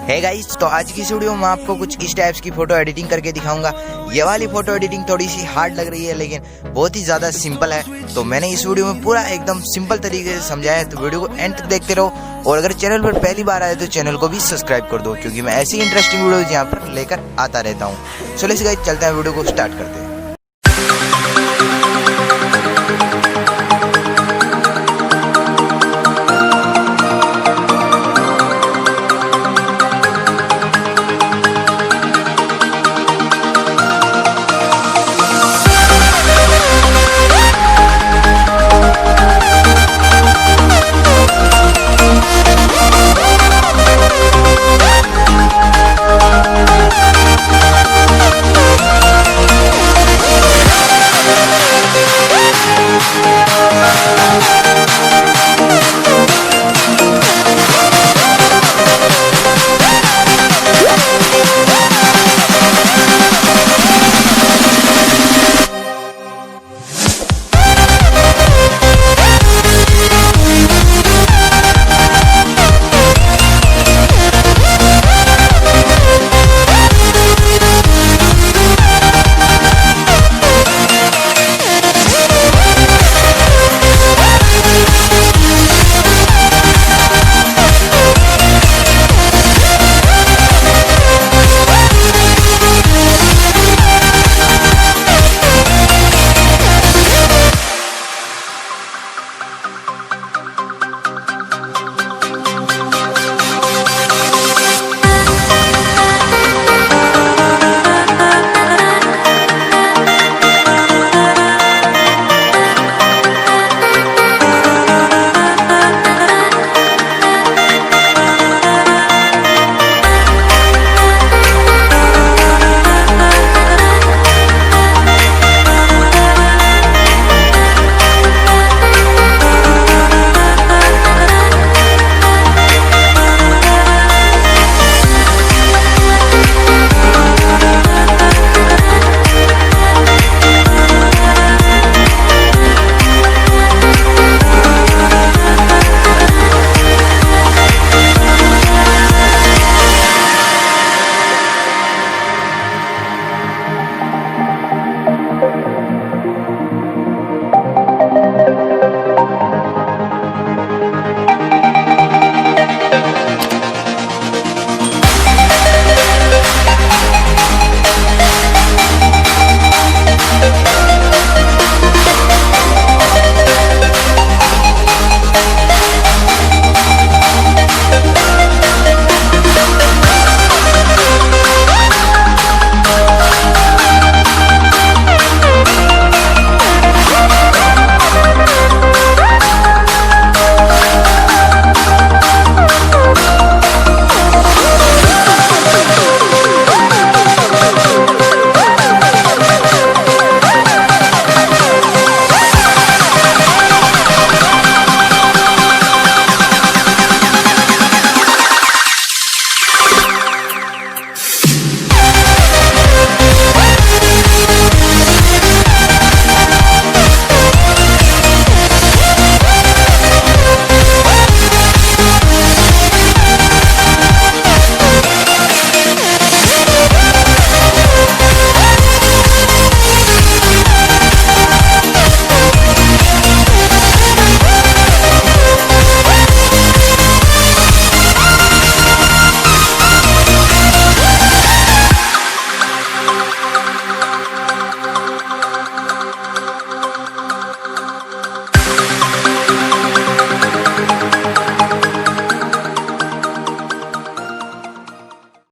है गाइस, तो आज की इस वीडियो में मैं आपको कुछ इस टाइप्स की फोटो एडिटिंग करके दिखाऊंगा। ये वाली फोटो एडिटिंग थोड़ी सी हार्ड लग रही है लेकिन बहुत ही ज़्यादा सिंपल है। तो मैंने इस वीडियो में पूरा एकदम सिंपल तरीके से समझाया है, तो वीडियो को एंड तक देखते रहो। और अगर चैनल पर पहली बार आए तो चैनल को भी सब्सक्राइब कर दो, क्योंकि मैं ऐसी इंटरेस्टिंग वीडियोज यहाँ पर लेकर आता रहता हूँ। चलो गाइस, चलते हैं, वीडियो को स्टार्ट करते हैं।